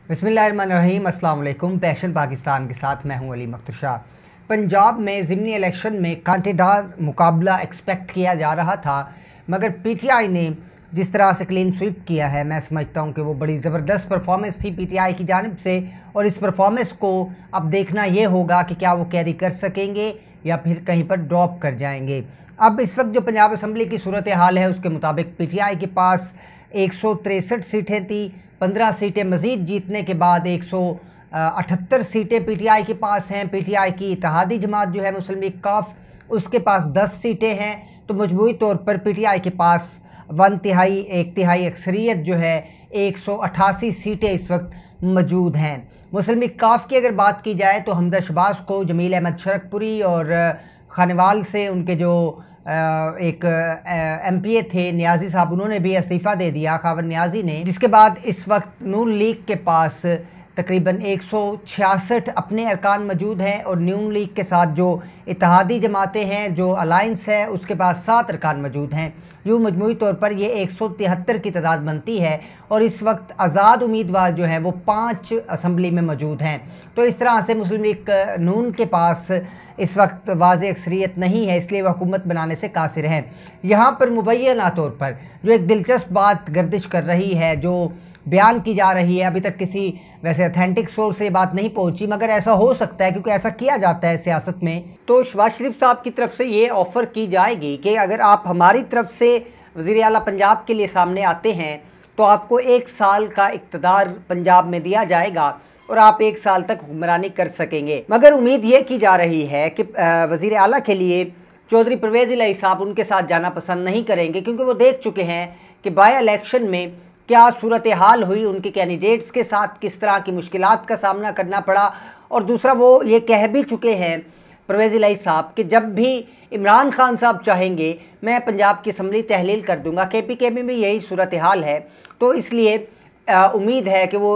बिस्मिल्लाहिर्रहमानिर्रहीम, अस्सलाम वालेकुम। पैशन पाकिस्तान के साथ मैं हूं अली मख्तर शाह। पंजाब में ज़िमनी इलेक्शन में कांटेदार मुकाबला एक्सपेक्ट किया जा रहा था, मगर पीटीआई ने जिस तरह से क्लीन स्वीप किया है, मैं समझता हूं कि वो बड़ी ज़बरदस्त परफॉर्मेंस थी पीटीआई की जानिब से। और इस परफॉर्मेंस को अब देखना ये होगा कि क्या वो कैरी कर सकेंगे या फिर कहीं पर ड्रॉप कर जाएंगे। अब इस वक्त जो पंजाब असम्बली की सूरत हाल है, उसके मुताबिक पीटीआई के पास 163 सीटें थी। 15 सीटें मज़ीद जीतने के बाद 178 सीटें पीटीआई के पास हैं। पीटीआई की इत्तेहादी जमात जो है मुस्लिम लीग काफ, उसके पास 10 सीटें हैं। तो मजमूई तौर पर पीटीआई के पास 1/3 अक्सरियत जो है 188 सीटें इस वक्त मौजूद हैं। मुस्लिम लीग काफ की अगर बात की जाए तो हमजा शहबाज को जमील अहमद शरकपुरी और खानेवाल से उनके जो एक एमपीए थे नियाज़ी साहब, उन्होंने भी इस्तीफ़ा दे दिया, खावर नियाज़ी ने। जिसके बाद इस वक्त नून लीग के पास तकरीबन 166 अपने अरकान मौजूद हैं और नून लीग के साथ जो इत्तेहादी जमातें हैं, जो अलाइंस है, उसके पास 7 अरकान मौजूद हैं। यूँ मजमूई तौर पर ये 173 की तादाद बनती है। और इस वक्त आज़ाद उम्मीदवार जो हैं वो 5 असम्बली में मौजूद हैं। तो इस तरह से मुस्लिम लीग नून के पास इस वक्त वाज़ेह अक्सरियत नहीं है, इसलिए वह हुकूमत बनाने से कासिर हैं। यहाँ पर मुबैना तौर पर जो एक दिलचस्प बात गर्दिश कर रही है, जो बयान की जा रही है, अभी तक किसी वैसे अथेंटिक सोर्स से बात नहीं पहुंची, मगर ऐसा हो सकता है क्योंकि ऐसा किया जाता है सियासत में। तो शहबाज शरीफ साहब की तरफ से ये ऑफ़र की जाएगी कि अगर आप हमारी तरफ से वज़ीर आला पंजाब के लिए सामने आते हैं तो आपको 1 साल का इक़्तिदार पंजाब में दिया जाएगा और आप 1 साल तक हुक्मरानी कर सकेंगे। मगर उम्मीद ये की जा रही है कि वज़ीर आला के लिए चौधरी परवेज़ इलाही साहब उनके साथ जाना पसंद नहीं करेंगे, क्योंकि वो देख चुके हैं कि बाय इलेक्शन में क्या सूरत हाल हुई, उनके कैंडिडेट्स के साथ किस तरह की मुश्किलात का सामना करना पड़ा। और दूसरा, वो ये कह भी चुके हैं परवेज़ इलाही साहब कि जब भी इमरान खान साहब चाहेंगे मैं पंजाब की असम्बली तहलील कर दूंगा। केपीके में भी यही सूरत हाल है। तो इसलिए उम्मीद है कि वो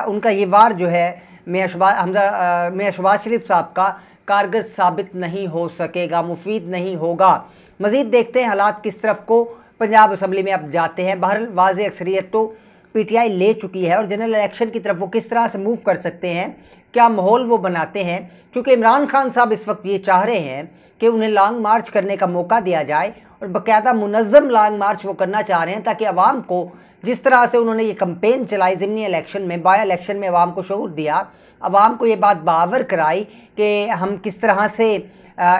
उनका ये वार जो है मियां शहबाज शरीफ साहब का कारगर साबित नहीं हो सकेगा, मुफीद नहीं होगा। मज़ीद देखते हैं हालात किस तरफ को पंजाब असम्बली में अब जाते हैं। बहरहाल वाज़ेह अक्सरियत तो पीटीआई ले चुकी है और जनरल इलेक्शन की तरफ वो किस तरह से मूव कर सकते हैं, क्या माहौल वो बनाते हैं, क्योंकि इमरान खान साहब इस वक्त ये चाह रहे हैं कि उन्हें लॉन्ग मार्च करने का मौका दिया जाए और बाकायदा मुनज़्ज़म लॉन्ग मार्च वो करना चाह रहे हैं, ताकि आवाम को जिस तरह से उन्होंने ये कैंपेन चलाई ज़िमनी इलेक्शन में, बाय इलेक्शन में आवाम को शऊर दिया, आवाम को ये बात बावर कराई कि हम किस तरह से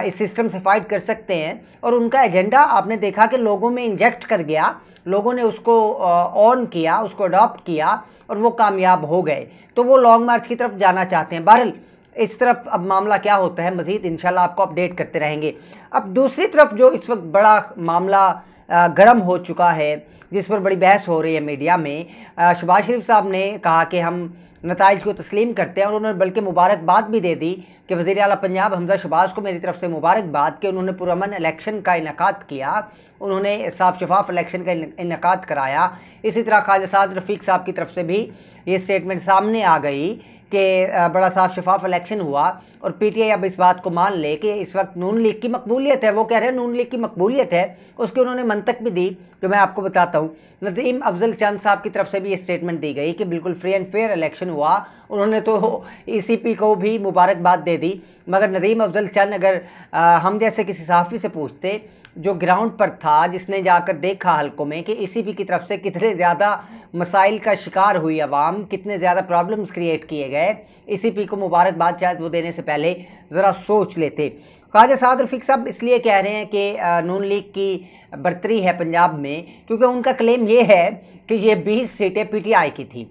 इस सिस्टम से फ़ाइट कर सकते हैं। और उनका एजेंडा आपने देखा कि लोगों में इंजेक्ट कर गया, लोगों ने उसको ऑन किया, उसको अडॉप्ट किया और वो कामयाब हो गए। तो वो लॉन्ग मार्च की तरफ जाना चाहते हैं। बहरहाल इस तरफ अब मामला क्या होता है मज़ीद इंशाल्लाह आपको अपडेट करते रहेंगे। अब दूसरी तरफ जो इस वक्त बड़ा मामला गर्म हो चुका है, जिस पर बड़ी बहस हो रही है मीडिया में, शहबाज शरीफ साहब ने कहा कि हम नताइज को तस्लीम करते हैं और उन्होंने बल्कि मुबारकबाद भी दे दी कि वज़ीर आला पंजाब हमजा शहबाज को मेरी तरफ से मुबारकबाद कि उन्होंने पुरअमन इलेक्शन का इनेकाद किया, उन्होंने साफ शफाफ इलेक्शन का इनेकाद कराया। इसी तरह ख्वाजा साद रफ़ीक साहब की तरफ से भी ये स्टेटमेंट सामने आ गई कि बड़ा साफ शफाफ इलेक्शन हुआ। और पीटीआई अब इस बात को मान ले कि इस वक्त नून लीग की मकबूलियत है, वो कह रहे हैं नून लीग की मकबूलियत है, उसकी उन्होंने मंतक भी दी जो मैं आपको बताता हूँ। नदीम अफजल चंद साहब की तरफ से भी ये स्टेटमेंट दी गई कि बिल्कुल फ्री एंड फेयर इलेक्शन हुआ। उन्होंने तो ईसीपी को भी मुबारकबाद दे दी, मगर नदीम अफजल चंद अगर हम जैसे किसी सहाफ़ी से पूछते जो ग्राउंड पर था, जिसने जाकर देखा हल्कों में कि ईसीपी की तरफ से कितने ज़्यादा मसाइल का शिकार हुई आवाम, कितने ज़्यादा प्रॉब्लम्स क्रिएट किए गए, ईसीपी को मुबारकबाद शायद वो देने से पहले ज़रा सोच लेते। ख्वाजा साद रफ़ीक साहब इसलिए कह रहे हैं कि नून लीग की बर्तरी है पंजाब में, क्योंकि उनका क्लेम ये है कि ये 20 सीटें पीटीआई की थी,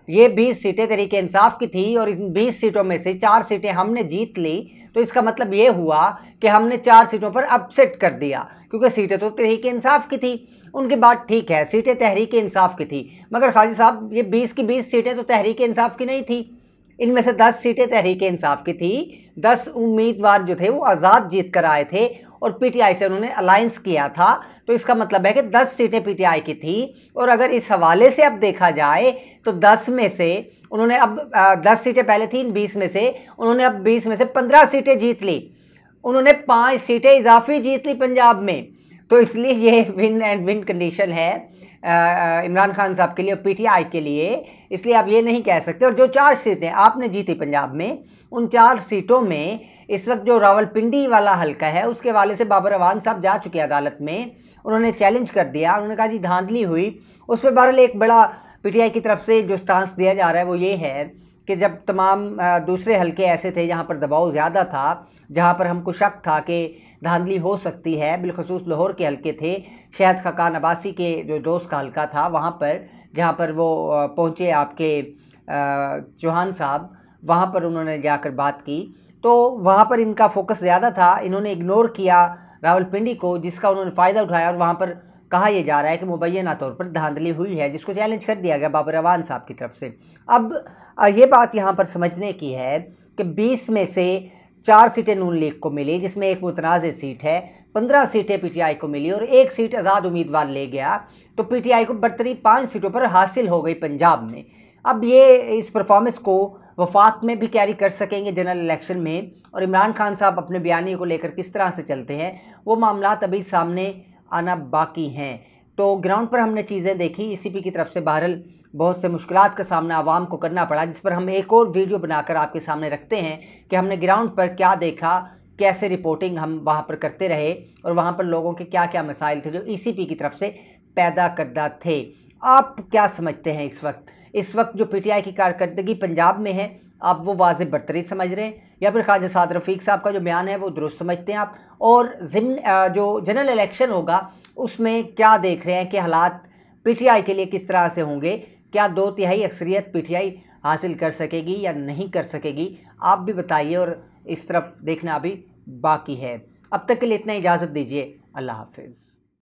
ये 20 सीटें तहरीके इंसाफ की थी और इन 20 सीटों में से 4 सीटें हमने जीत ली। तो इसका मतलब ये हुआ कि हमने 4 सीटों पर अपसेट कर दिया, क्योंकि सीटें तो तहरीके इंसाफ की थी। उनकी बात ठीक है, सीटें तहरीके इंसाफ की थी, मगर ख्वाजा साहब ये 20 की 20 सीटें तो तहरीके इंसाफ की नहीं थी। इनमें से 10 सीटें तहरीके इंसाफ की थी। 10 उम्मीदवार जो थे वो आज़ाद जीत कर आए थे और पीटीआई से उन्होंने अलायंस किया था। तो इसका मतलब है कि 10 सीटें पीटीआई की थी। और अगर इस हवाले से अब देखा जाए तो 10 में से उन्होंने अब 10 सीटें पहले थी, इन 20 में से उन्होंने अब 20 में से 15 सीटें जीत ली। उन्होंने 5 सीटें इजाफी जीत ली पंजाब में। तो इसलिए ये विन एंड विन कंडीशन है इमरान खान साहब के लिए और पीटीआई के लिए, इसलिए आप ये नहीं कह सकते। और जो 4 सीटें आपने जीती पंजाब में, उन 4 सीटों में इस वक्त जो रावलपिंडी वाला हल्का है उसके वाले से बाबर अवान साहब जा चुके अदालत में, उन्होंने चैलेंज कर दिया, उन्होंने कहा जी धांधली हुई। उस पर बहरहाल एक बड़ा पीटीआई की तरफ से जो स्टांस दिया जा रहा है वो ये है कि जब तमाम दूसरे हल्के ऐसे थे जहाँ पर दबाव ज़्यादा था, जहाँ पर हमको शक था कि धांधली हो सकती है, बिलखसूस लाहौर के हल्के थे, शहद खाकान अब्बासी के जो दोस्त का हल्का था वहाँ पर, जहाँ पर वो पहुँचे आपके चौहान साहब, वहाँ पर उन्होंने जाकर बात की, तो वहाँ पर इनका फोकस ज़्यादा था। इन्होंने इग्नोर किया रावलपिंडी को, जिसका उन्होंने फ़ायदा उठाया और वहाँ पर कहा यह जा रहा है कि मुबैना तौर पर धांधली हुई है, जिसको चैलेंज कर दिया गया बाबर अवान साहब की तरफ से। अब ये बात यहाँ पर समझने की है कि 20 में से 4 सीटें नून लीग को मिली, जिसमें एक मुतनाज़ सीट है, 15 सीटें पीटीआई को मिली और 1 सीट आज़ाद उम्मीदवार ले गया, तो पीटीआई को बरतरी 5 सीटों पर हासिल हो गई पंजाब में। अब ये इस परफॉर्मेंस को वफाक में भी कैरी कर सकेंगे जनरल इलेक्शन में, और इमरान खान साहब अपने बयानिए को लेकर किस तरह से चलते हैं वो मामलात अभी सामने आना बाकी हैं। तो ग्राउंड पर हमने चीज़ें देखी, ईसीपी की तरफ से बहरहाल बहुत से मुश्किलात का सामना आवाम को करना पड़ा, जिस पर हम एक और वीडियो बनाकर आपके सामने रखते हैं कि हमने ग्राउंड पर क्या देखा, कैसे रिपोर्टिंग हम वहाँ पर करते रहे और वहाँ पर लोगों के क्या क्या मसाइल थे जो ईसीपी की तरफ से पैदा करदा थे। आप क्या समझते हैं इस वक्त जो पीटीआई की कारकर्दगी पंजाब में है, आप वो वाज़ेह बरतरी समझ रहे हैं या फिर ख्वाजा साद रफ़ीक साहब का जो बयान है वो दुरुस्त समझते हैं आप? और जो जनरल इलेक्शन होगा उसमें क्या देख रहे हैं कि हालात पीटीआई के लिए किस तरह से होंगे? क्या 2/3 अक्सरियत पीटीआई हासिल कर सकेगी या नहीं कर सकेगी? आप भी बताइए, और इस तरफ देखना अभी बाकी है। अब तक के लिए इतना इजाज़त दीजिए, अल्लाह हाफिज़।